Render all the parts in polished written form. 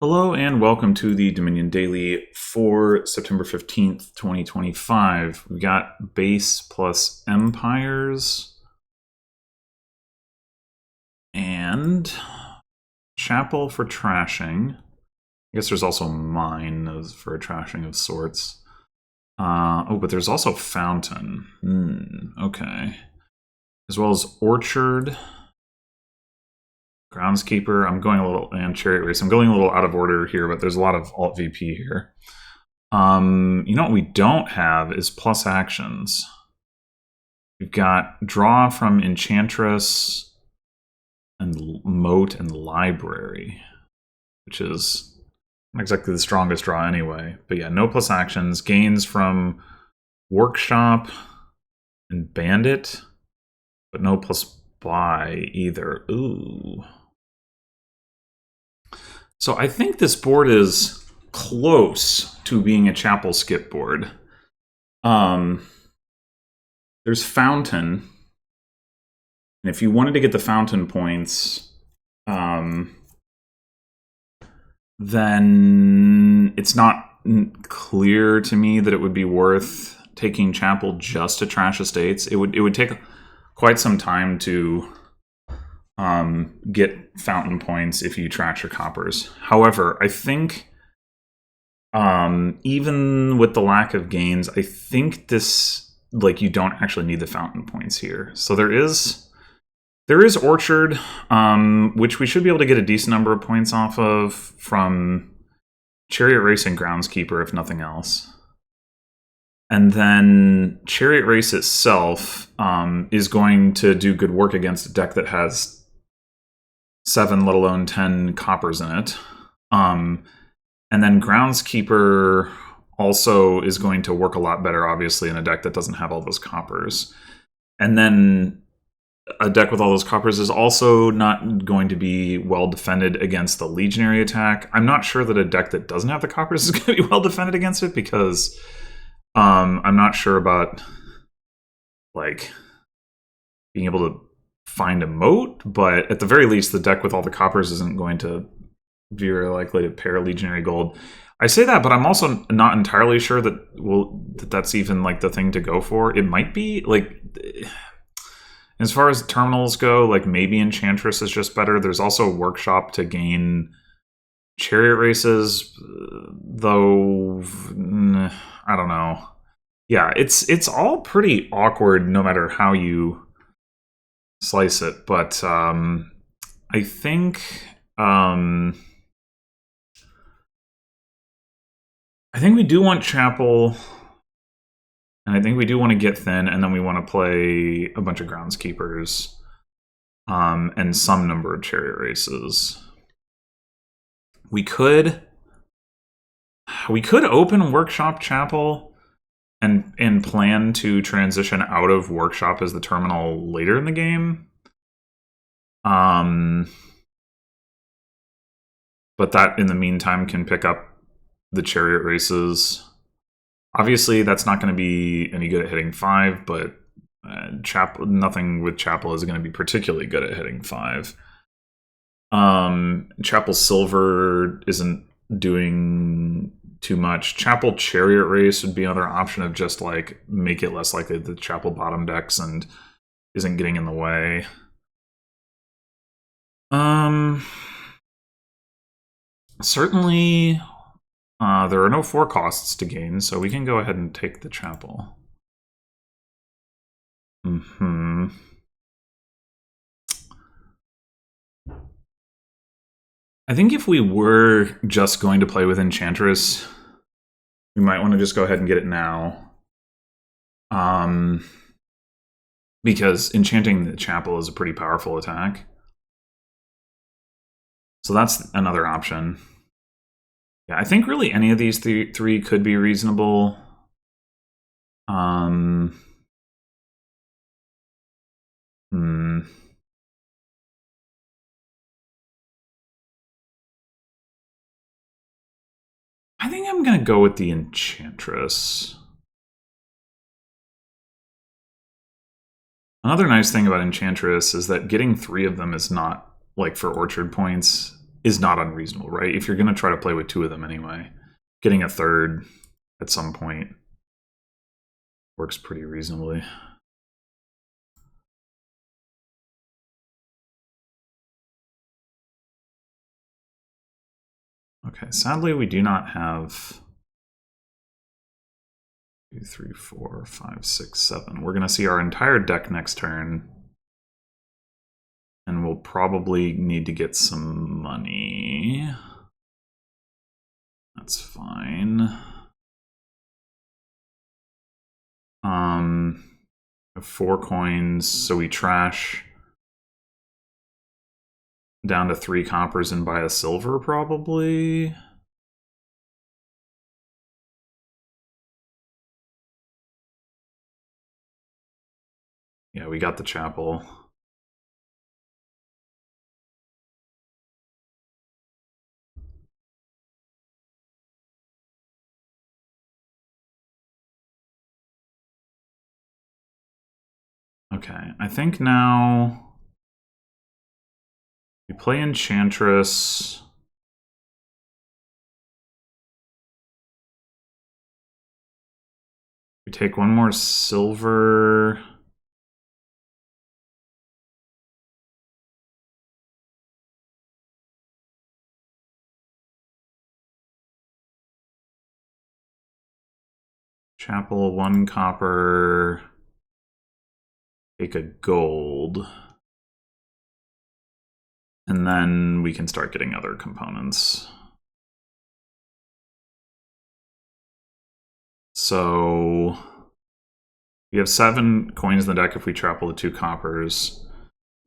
Hello and welcome to the Dominion Daily for September 15th, 2025. We got base plus empires and chapel for trashing. I guess there's also mine for a trashing of sorts. But there's also fountain. Okay. As well as orchard. Groundskeeper, I'm going a little, and chariot race. I'm going a little out of order here, but there's a lot of alt VP here. You know what we don't have is plus actions. We've got draw from Enchantress and Moat and Library, which is not exactly the strongest draw anyway. But yeah, no plus actions. Gains from Workshop and Bandit, but no plus buy either. Ooh. So I think this board is close to being a chapel skip board. There's fountain. And if you wanted to get the fountain points, then it's not clear to me that it would be worth taking chapel just to trash estates. It would take quite some time to get fountain points if you trash your coppers. However, I think even with the lack of gains, I think this, like, you don't actually need the fountain points here. So there is orchard, which we should be able to get a decent number of points off of from chariot race and groundskeeper, if nothing else. And then chariot race itself is going to do good work against a deck that has 7, let alone 10 coppers in it. And then groundskeeper also is going to work a lot better, obviously, in a deck that doesn't have all those coppers. And then a deck with all those coppers is also not going to be well defended against the legionary attack. I'm not sure that a deck that doesn't have the coppers is going to be well defended against it, because I'm not sure about, like, being able to find a moat, but at the very least, the deck with all the coppers isn't going to be very likely to pair legionary gold. I say that, but I'm also not entirely sure that that's even, like, the thing to go for. It might be, like, as far as terminals go, like, maybe Enchantress is just better. There's also Workshop to gain chariot races, though I don't know. Yeah, it's all pretty awkward no matter how you slice it, but I think we do want chapel, and I think we do want to get thin, and then we want to play a bunch of groundskeepers and some number of chariot races. We could open Workshop chapel and plan to transition out of Workshop as the terminal later in the game. But that, in the meantime, can pick up the chariot races. Obviously, that's not going to be any good at hitting 5, but nothing with chapel is going to be particularly good at hitting 5. Chapel silver isn't doing too much. Chapel chariot race would be another option of just, like, make it less likely that chapel bottom decks and isn't getting in the way. Certainly there are no 4 costs to gain, so we can go ahead and take the chapel. I think if we were just going to play with Enchantress, we might want to just go ahead and get it now. Because enchanting the chapel is a pretty powerful attack. So that's another option. Yeah, I think really any of these three could be reasonable. I think I'm going to go with the Enchantress. Another nice thing about Enchantress is that getting 3 of them is not, like, for orchard points, is not unreasonable, right? If you're going to try to play with two of them anyway, getting a third at some point works pretty reasonably. Okay, sadly we do not have 2, 3, 4, 5, 6, 7. We're going to see our entire deck next turn. And we'll probably need to get some money. That's fine. Have 4 coins, so we trash down to 3 coppers and buy a silver, probably. Yeah, we got the chapel. Okay, I think now we play Enchantress. We take 1 more silver. Chapel, 1 copper. Take a gold. And then we can start getting other components. So we have 7 coins in the deck if we chapel the 2 coppers.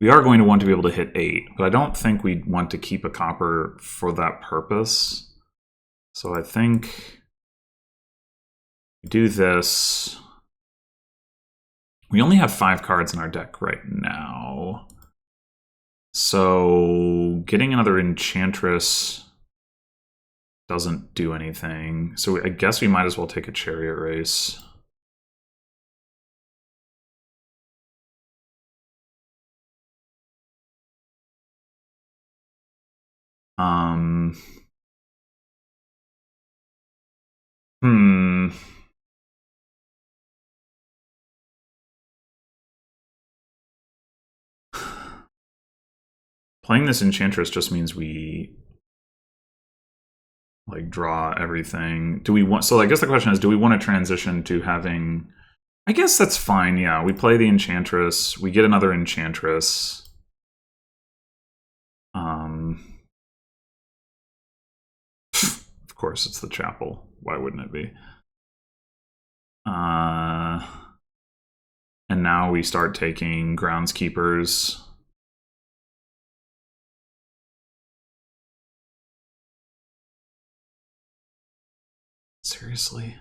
We are going to want to be able to hit 8, but I don't think we want to keep a copper for that purpose. So I think we do this. We only have 5 cards in our deck right now. So getting another Enchantress doesn't do anything. So I guess we might as well take a Chariot Race. Playing this Enchantress just means we like draw everything. Do we want, so I guess the question is, do we want to transition to having, I guess that's fine, yeah. We play the Enchantress, we get another Enchantress. Of course it's the chapel. Why wouldn't it be? And now we start taking groundskeepers. Seriously?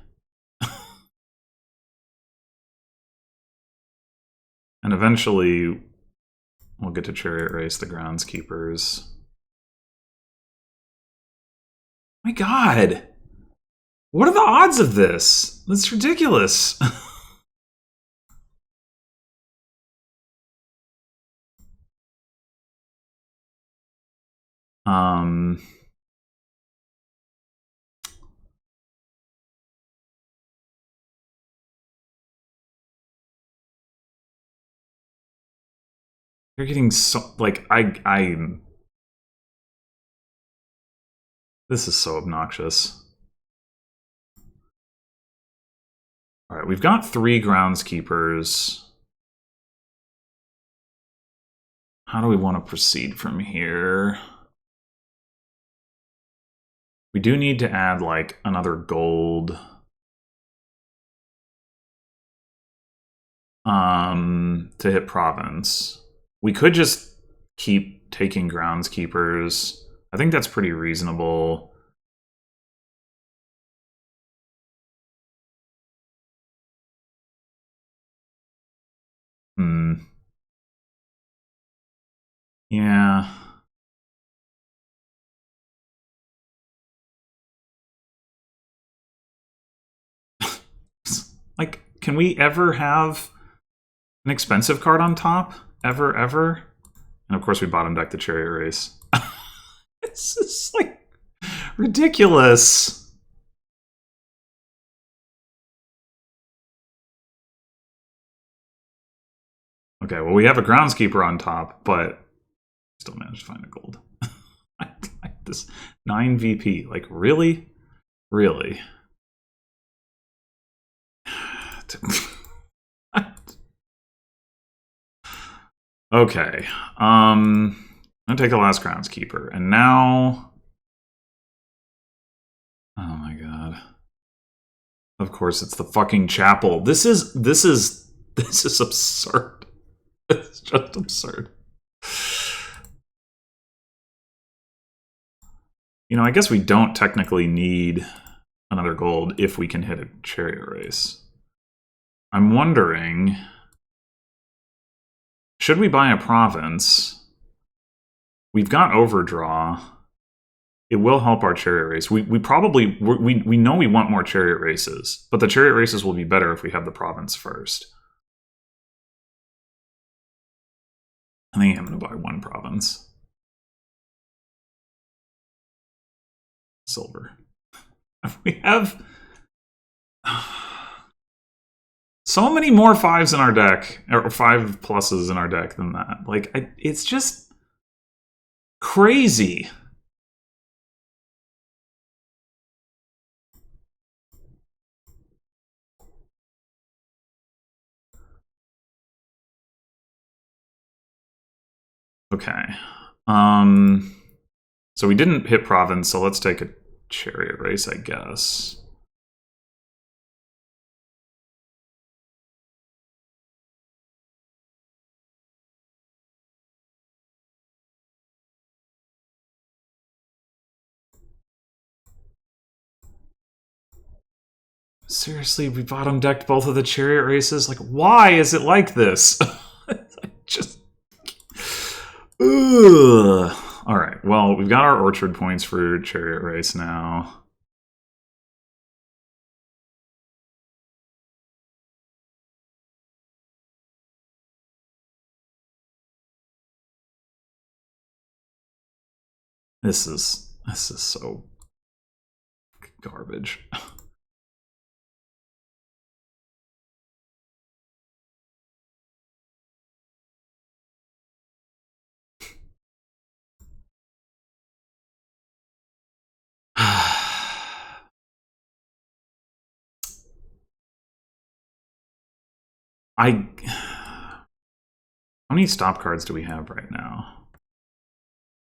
And eventually we'll get to Chariot Race the groundskeepers. My god! What are the odds of this? That's ridiculous. You're getting so, like, this is so obnoxious. All right, we've got 3 groundskeepers. How do we want to proceed from here? We do need to add, like, another gold. To hit province. We could just keep taking groundskeepers. I think that's pretty reasonable. Yeah. Like, can we ever have an expensive card on top? Ever? And of course we bottom deck the Chariot Race. This is like ridiculous. Okay, well, we have a groundskeeper on top, but still managed to find a gold. This 9 VP, like, really? Really? Okay. I'm gonna take the last groundskeeper, and now. Oh my god. Of course, it's the fucking chapel. This is absurd. It's just absurd. You know, I guess we don't technically need another gold if we can hit a chariot race. I'm wondering, should we buy a province? We've got overdraw. It will help our chariot race. We probably we know we want more chariot races, but the chariot races will be better if we have the province first. I think I'm going to buy one province. Silver. We have so many more 5s in our deck, or 5 pluses in our deck than that. Like, it's just crazy. Okay. So we didn't hit province, so let's take a chariot race, I guess. Seriously, we bottom decked both of the chariot races? Like, why is it like this? Just... Ugh. Alright, well, we've got our orchard points for chariot race now. This is so garbage. How many stop cards do we have right now?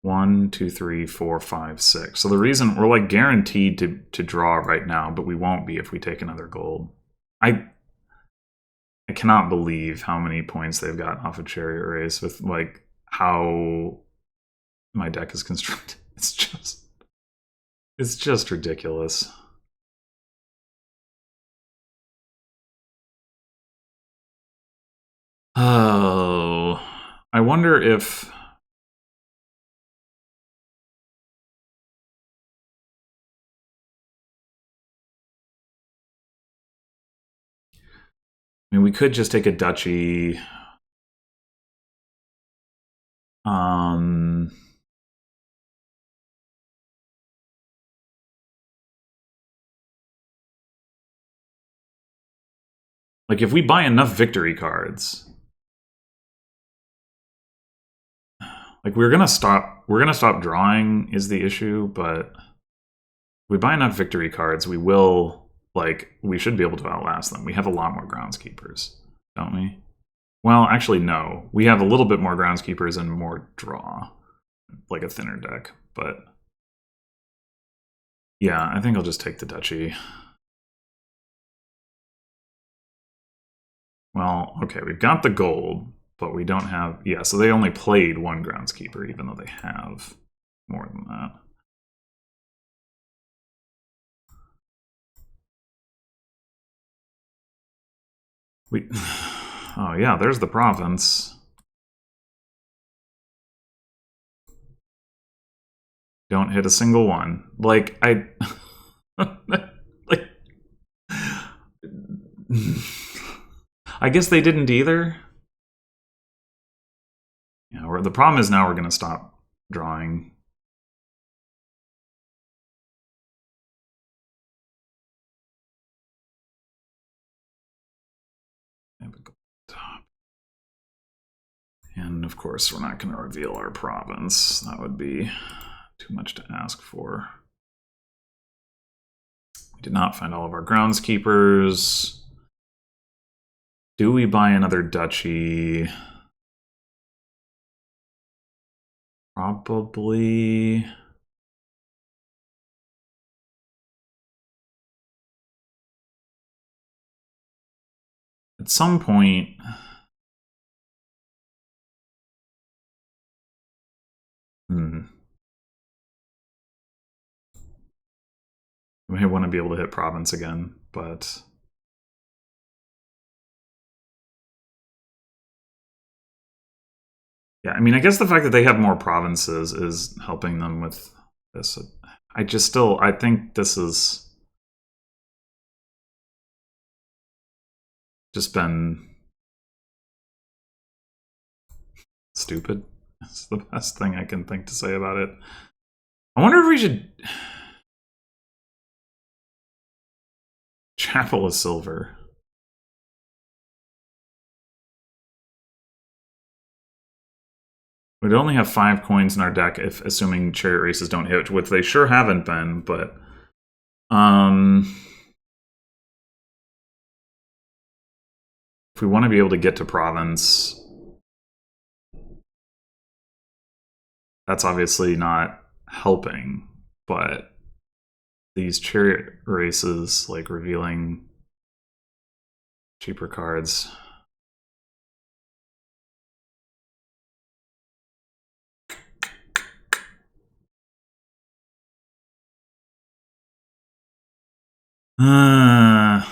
1, 2, 3, 4, 5, 6. So the reason we're like guaranteed to draw right now, but we won't be if we take another gold. I cannot believe how many points they've got off of chariot race with like how my deck is constructed. It's just ridiculous. Oh, I wonder if... I mean, we could just take a duchy. Like, if we buy enough victory cards... Like, we're gonna stop drawing is the issue, but if we buy enough victory cards, we will, like, we should be able to outlast them. We have a lot more groundskeepers, don't we? Well, actually, no. We have a little bit more groundskeepers and more draw. Like a thinner deck, but... Yeah, I think I'll just take the duchy. Well, okay, we've got the gold, but we don't have... Yeah, so they only played one groundskeeper, even though they have more than that. Oh yeah, there's the province. Don't hit a single one. Like, like... I guess they didn't either. Yeah, the problem is now we're going to stop drawing. have a gold top. And of course, we're not going to reveal our province. That would be too much to ask for. We did not find all of our groundskeepers. Do we buy another duchy? Probably. At some point. We may want to be able to hit province again, but yeah, I mean, I guess the fact that they have more provinces is helping them with this. I think this is just been stupid. That's the best thing I can think to say about it. I wonder if we should... Chapel of Silver. We'd only have 5 coins in our deck, if assuming chariot races don't hit, which they sure haven't been, but... if we want to be able to get to province... that's obviously not helping, but these chariot races, like revealing cheaper cards. Yeah,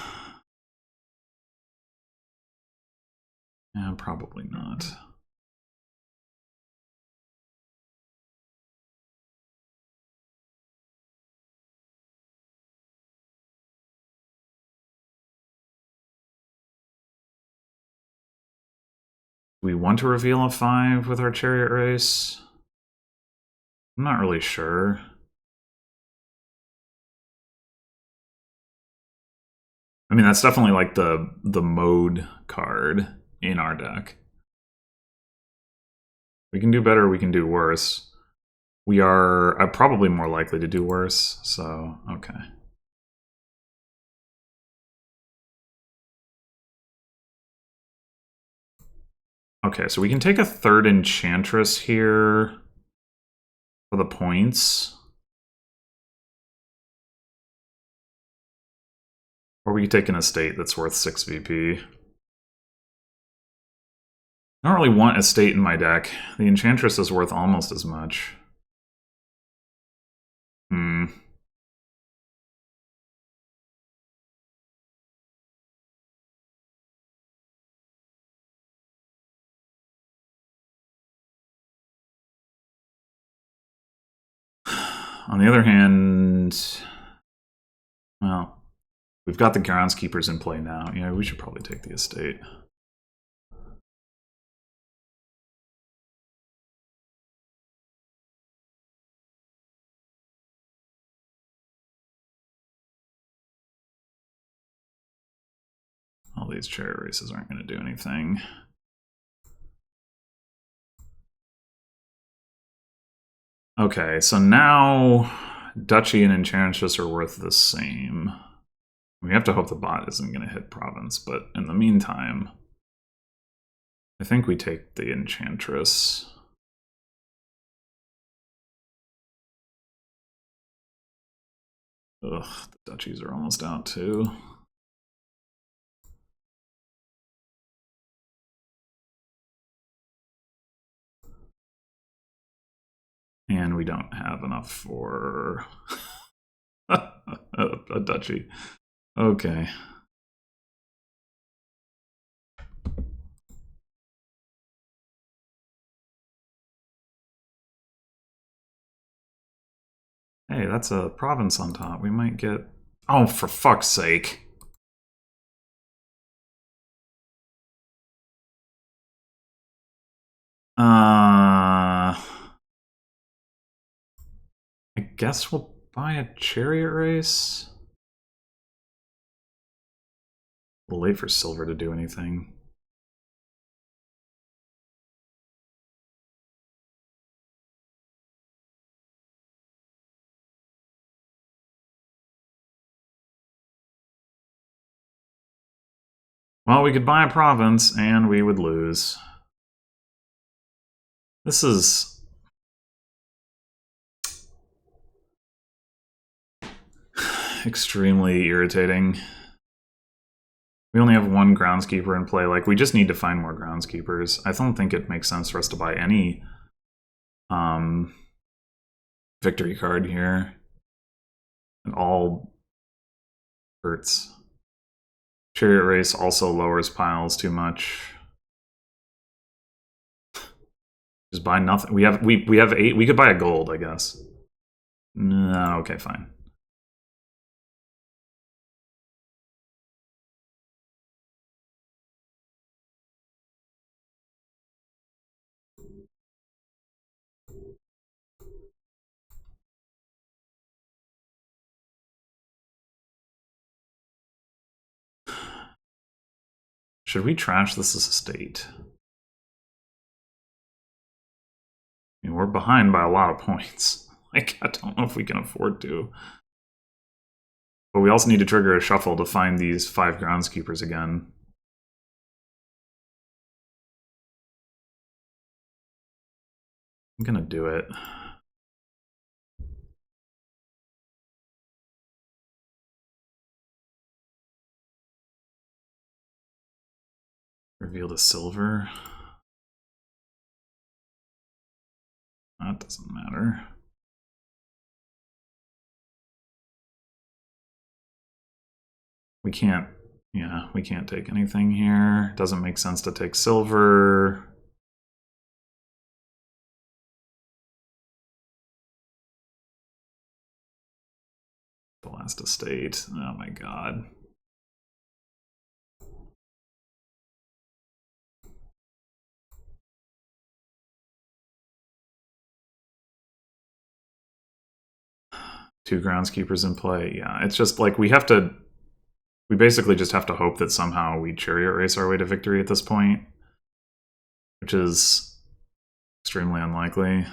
probably not. We want to reveal a 5 with our chariot race? I'm not really sure. I mean, that's definitely like the mode card in our deck. We can do better, we can do worse. We are probably more likely to do worse, so okay. Okay, so we can take a 3rd Enchantress here for the points. Or we could take an estate that's worth 6 VP. I don't really want estate in my deck. The Enchantress is worth almost as much. On the other hand, well, we've got the groundskeepers in play now. Yeah, we should probably take the estate. All these chariot races aren't going to do anything. Okay, so now Duchy and Enchantress are worth the same. We have to hope the bot isn't going to hit province, but in the meantime, I think we take the Enchantress. Ugh, the duchies are almost out too. And we don't have enough for a duchy. Okay. Hey, that's a province on top. We might get... oh, for fuck's sake. I guess we'll buy a chariot race. A little late for silver to do anything. Well, we could buy a province, and we would lose. This is extremely irritating. We only have one groundskeeper in play. Like, we just need to find more groundskeepers. I don't think it makes sense for us to buy any victory card here. It all hurts. Chariot Race also lowers piles too much. Just buy nothing. We have 8. We could buy a gold, I guess. No, okay, fine. Should we trash this as a state? I mean, we're behind by a lot of points. Like, I don't know if we can afford to. But we also need to trigger a shuffle to find these 5 groundskeepers again. I'm gonna do it. Reveal the silver. That doesn't matter. We can't, yeah, we can't take anything here. Doesn't make sense to take silver. The last estate. Oh my god. Two groundskeepers in play. Yeah, it's just like we basically just have to hope that somehow we chariot race our way to victory at this point, which is extremely unlikely.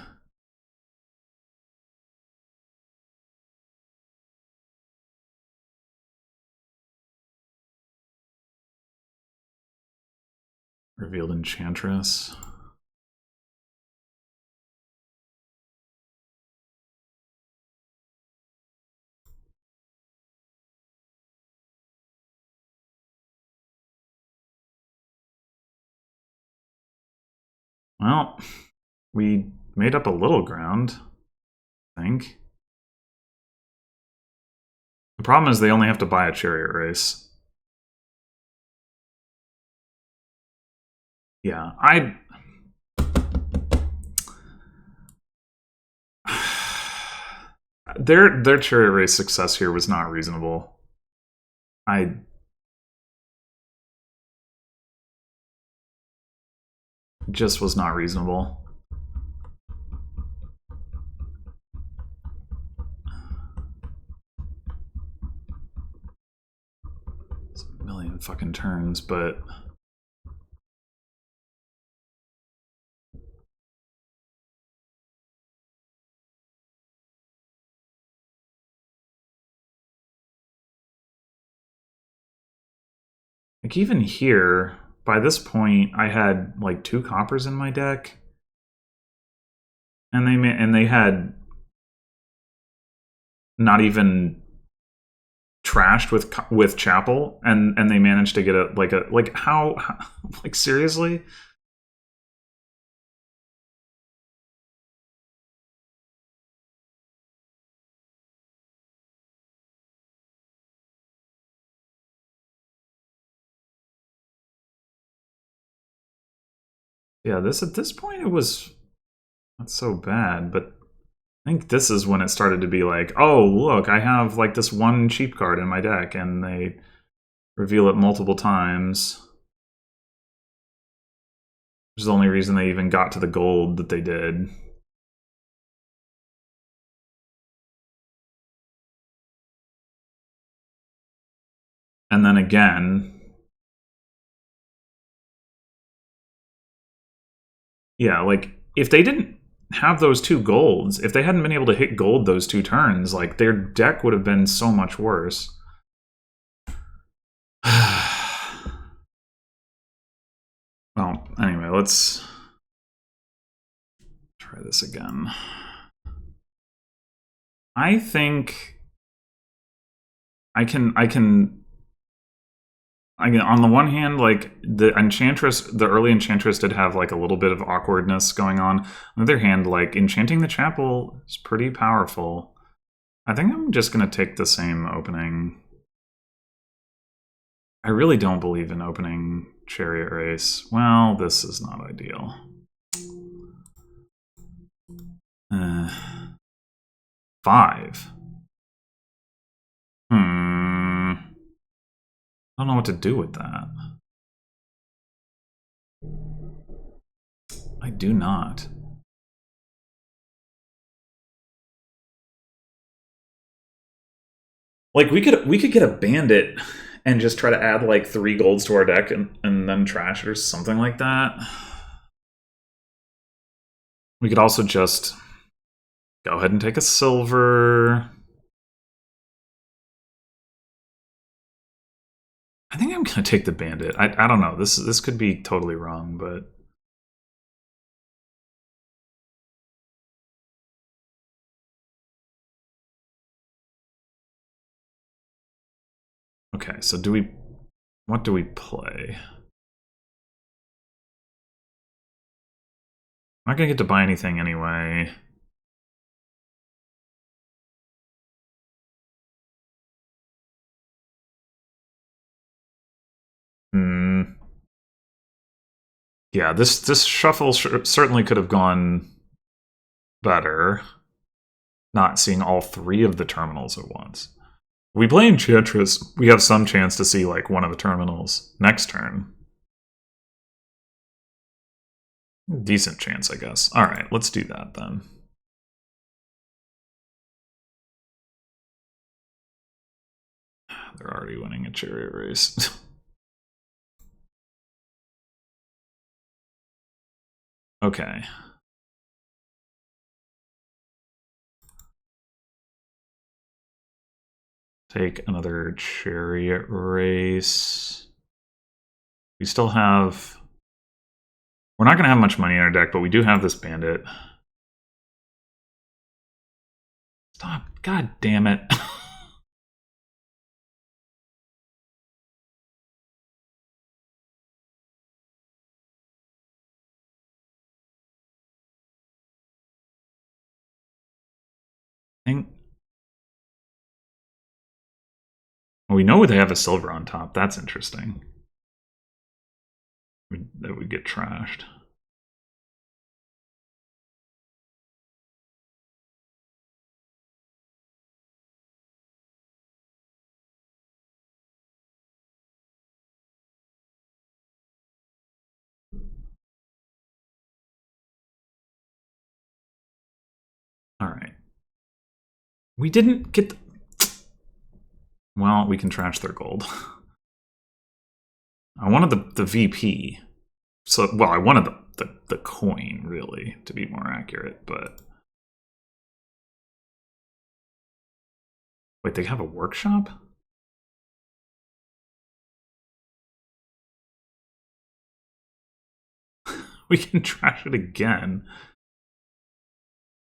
Revealed Enchantress. Well, we made up a little ground, I think. The problem is they only have to buy a chariot race. Yeah, their chariot race success here was not reasonable. Just was not reasonable. It's a million fucking turns, but like even here, by this point, I had like 2 coppers in my deck, and they had not even trashed with Chapel, and they managed to get like how like seriously. Yeah, at this point it was not so bad, but I think this is when it started to be like, oh, look, I have like this one cheap card in my deck, and they reveal it multiple times. Which is the only reason they even got to the gold that they did. And then again, yeah, like if they didn't have those 2 golds, if they hadn't been able to hit gold those 2 turns, like their deck would have been so much worse. let's try this again. I think I can on the one hand, like the Enchantress, the early Enchantress did have like a little bit of awkwardness going on. On the other hand, like enchanting the chapel is pretty powerful. I think I'm just gonna take the same opening. I really don't believe in opening Chariot Race. Well, this is not ideal. 5. I don't know what to do with that. I do not. Like we could get a bandit and just try to add like 3 golds to our deck and then trash it or something like that. We could also just go ahead and take a silver. I think I'm gonna take the bandit. I don't know. This could be totally wrong, but okay. So what do we play? I'm not gonna get to buy anything anyway. Yeah, this shuffle certainly could have gone better. Not seeing all 3 of the terminals at once. If we play Enchantress, we have some chance to see like one of the terminals next turn. Decent chance, I guess. All right, let's do that then. They're already winning a chariot race. Okay. Take another chariot race. We still have... We're not going to have much money in our deck, but we do have this bandit. Stop. God damn it. Well, we know they have a silver on top. That's interesting. That would get trashed. All right. We didn't get... Well, we can trash their gold. I wanted the VP. So, well, I wanted the coin, really, to be more accurate, but... Wait, they have a workshop? We can trash it again.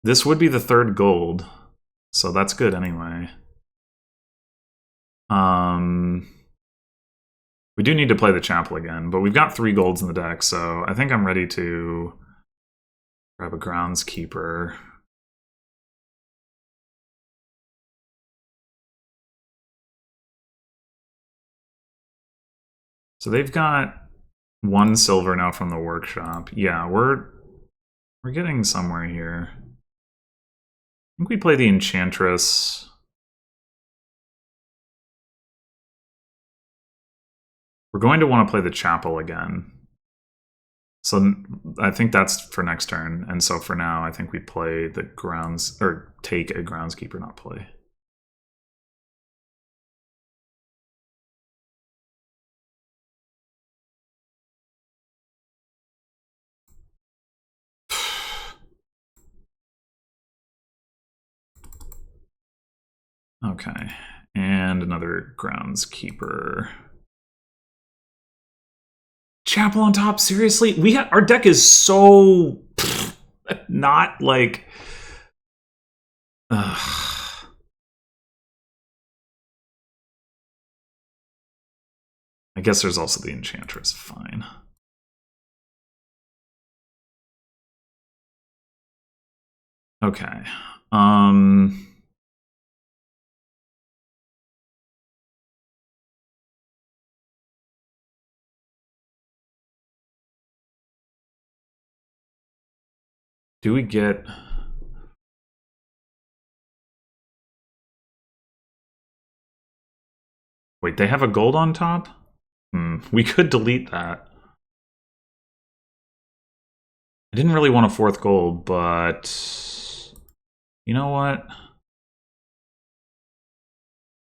This would be the 3rd gold, so that's good anyway. We do need to play the chapel again, but we've got 3 golds in the deck, so I think I'm ready to grab a groundskeeper. So they've got 1 silver now from the workshop. Yeah, we're getting somewhere here. I think we play the Enchantress. We're going to want to play the chapel again. So I think that's for next turn. And so for now, I think we play the grounds, or take a groundskeeper, not play. Okay, and another groundskeeper. Chapel on top. Seriously, our deck is so not like. I guess there's also the Enchantress. Fine. Okay. Do we get... Wait, they have a gold on top? We could delete that. I didn't really want a 4th gold, but... You know what?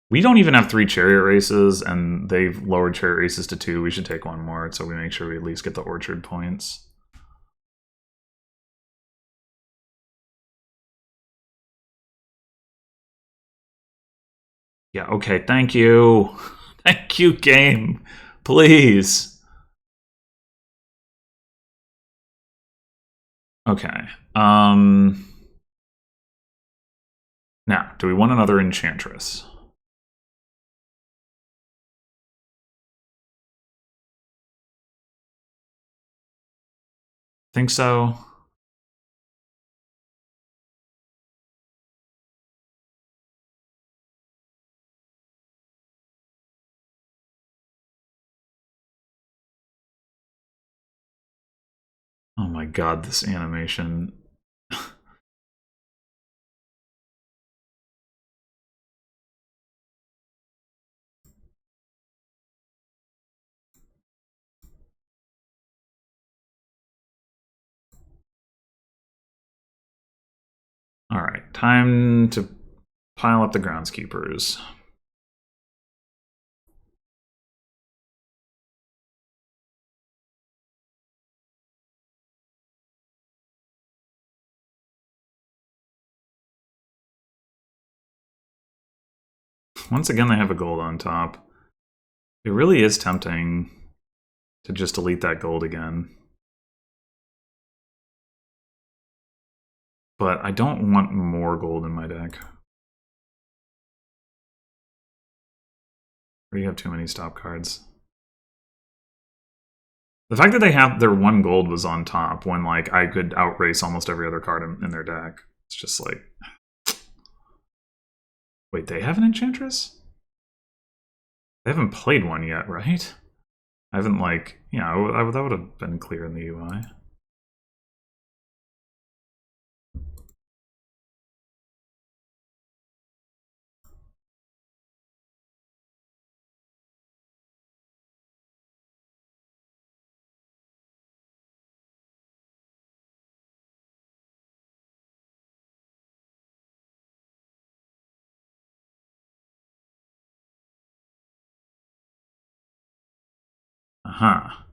We don't even have 3 chariot races, and they've lowered chariot races to 2. We should take one more, so we make sure we at least get the orchard points. Yeah, okay, thank you. Thank you, game. Please. Okay. Now, do we want another Enchantress? Think so. Oh my god, this animation. Alright, time to pile up the groundskeepers. Once again, they have a gold on top. It really is tempting to just delete that gold again. But I don't want more gold in my deck. Or you have too many stop cards. The fact that they have their 1 gold was on top when like I could outrace almost every other card in their deck. It's just like... Wait, they have an Enchantress? They haven't played one yet, right? I haven't like... Yeah, that would have been clear in the UI. Uh-huh.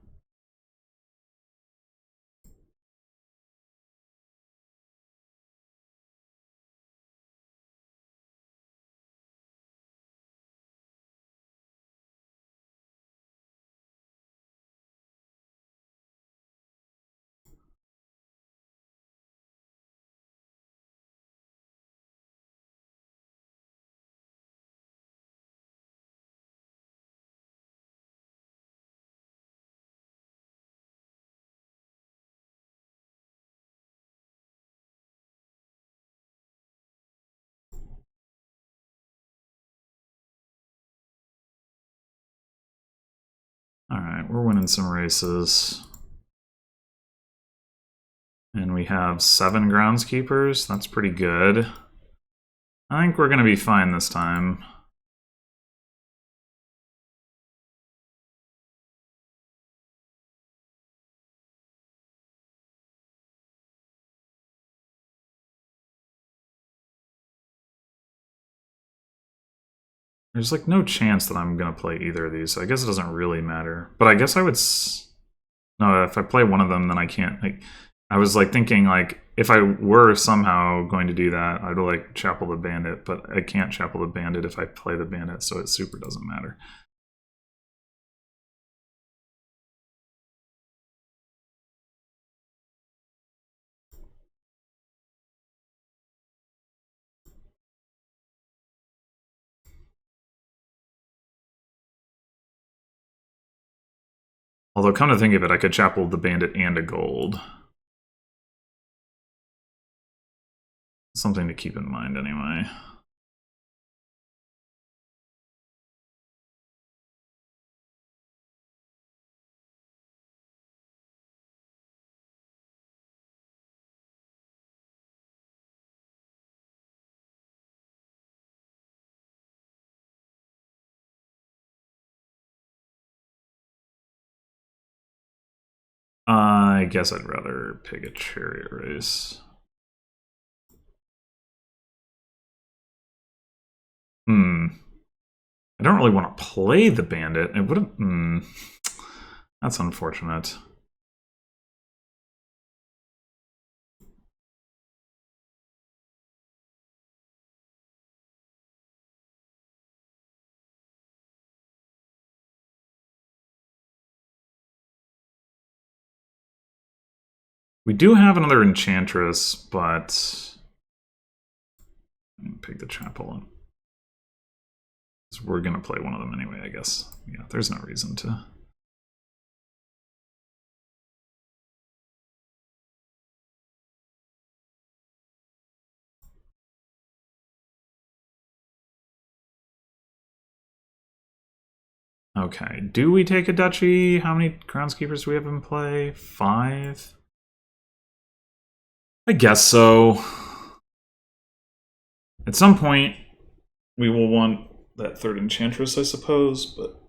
Alright, we're winning some races. And we have 7 groundskeepers. That's pretty good. I think we're going to be fine this time. There's like no chance that I'm going to play either of these, so I guess it doesn't really matter. But I guess I would... No, if I play one of them, then I can't... Like, I was like thinking like, if I were somehow going to do that, I'd like Chapel the Bandit, but I can't Chapel the Bandit if I play the Bandit, so it super doesn't matter. Although, come to think of it, I could chapel the bandit and a gold. Something to keep in mind, anyway. I guess I'd rather pick a chariot race. I don't really want to play the bandit. It wouldn't. That's unfortunate. We do have another enchantress, but pick the chapel. We're gonna play one of them anyway, I guess. Yeah, there's no reason to. Okay, do we take a duchy? How many groundskeepers do we have in play? 5? I guess so. At some point, we will want that third enchantress, I suppose, but...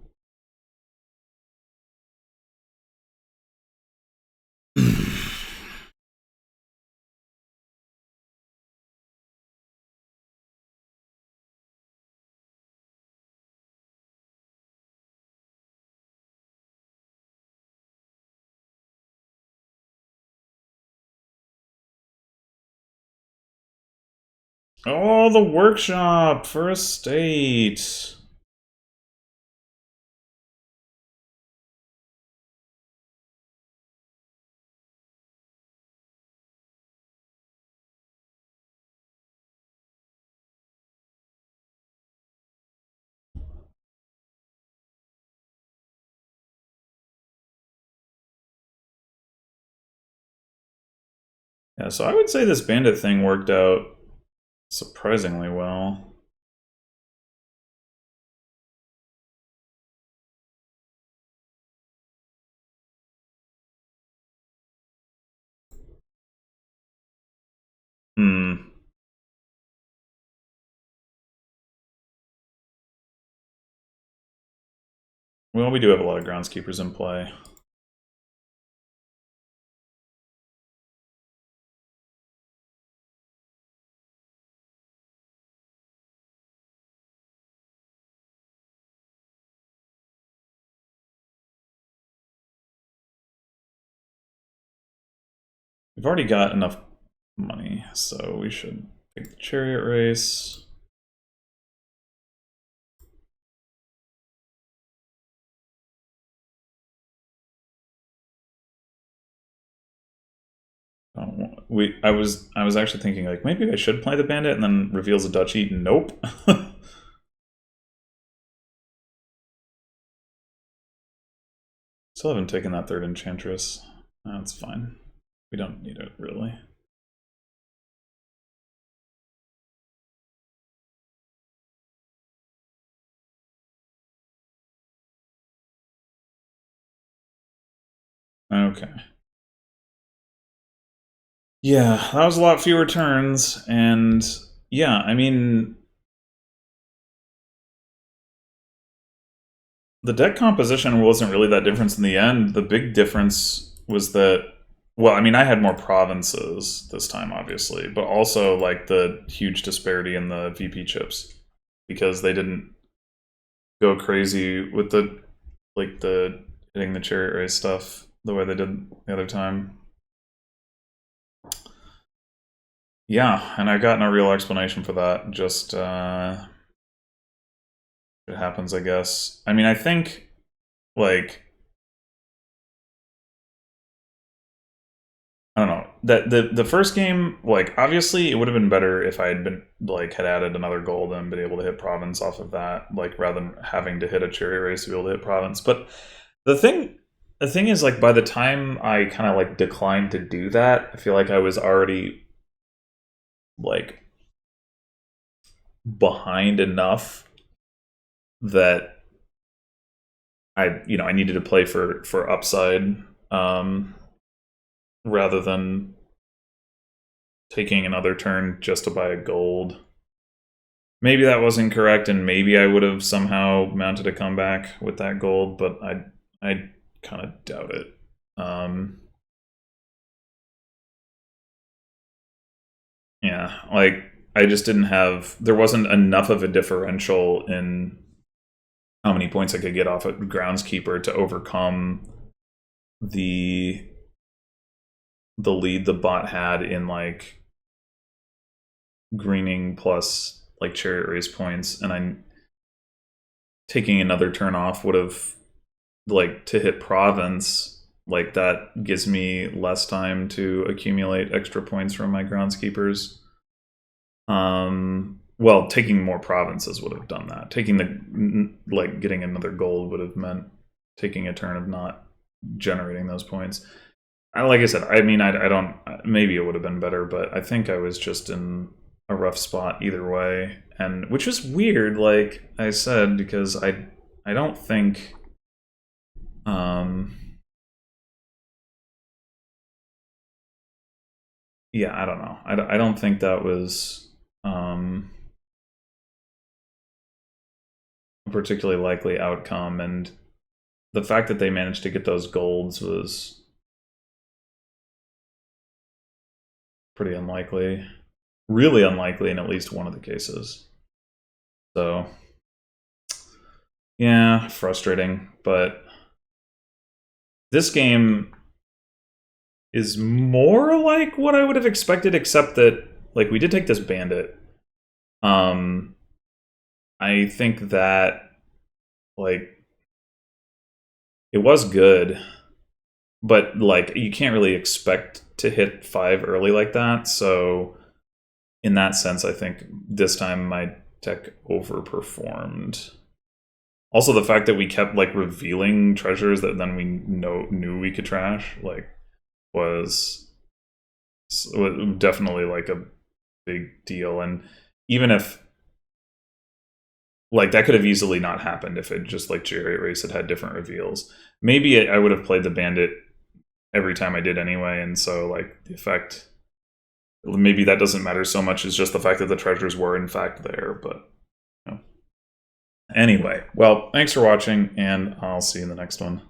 Oh, the workshop for a state. Yeah, so I would say this bandit thing worked out surprisingly well. Well, we do have a lot of groundskeepers in play. We've already got enough money, so we should pick the chariot race. I was actually thinking like maybe I should play the bandit and then reveals a duchy. Nope. Still haven't taken that third enchantress. That's fine. We don't need it really. Okay. Yeah, that was a lot fewer turns, and yeah, I mean, the deck composition wasn't really that different in the end. The big difference was that, well, I mean, I had more provinces this time, obviously, but also like the huge disparity in the VP chips because they didn't go crazy with the hitting the chariot race stuff the way they did the other time. Yeah, and I got no real explanation for that. Just it happens, I guess. I mean, I think like I don't know that the first game, like obviously it would have been better if I had been like had added another gold and been able to hit province off of that, like rather than having to hit a chariot race to be able to hit province. But the thing the thing is, like, by the time I kind of like declined to do that, I feel like I was already like behind enough that I needed to play for upside, rather than taking another turn just to buy a gold. Maybe that was incorrect, and maybe I would have somehow mounted a comeback with that gold, but I kind of doubt it. Yeah, like I just didn't have. There wasn't enough of a differential in how many points I could get off a groundskeeper to overcome the lead the bot had in like greening plus like chariot race points, and I'm taking another turn off would have, like, to hit province, like that gives me less time to accumulate extra points from my groundskeepers. Well, taking more provinces would have done that. Taking the getting another gold would have meant taking a turn of not generating those points. Like I said, I mean, I don't. Maybe it would have been better, but I think I was just in a rough spot either way, and which is weird. Like I said, because I don't think. Yeah, I don't know. I don't think that was a particularly likely outcome, and the fact that they managed to get those golds was pretty unlikely. Really unlikely in at least one of the cases. So, yeah, frustrating. But this game is more like what I would have expected, except that, like, we did take this bandit. I think that, like, it was good, but, like, you can't really expect to hit 5 early like that. So, in that sense, I think this time my deck overperformed. Also, the fact that we kept, like, revealing treasures that then we knew we could trash, like, was definitely, like, a big deal. And even if, like, that could have easily not happened if it just, like, chariot race had different reveals. Maybe I would have played the bandit every time I did anyway, and so, like, the effect, maybe that doesn't matter so much as just the fact that the treasures were in fact there. But you know. Anyway, well, thanks for watching, and I'll see you in the next one.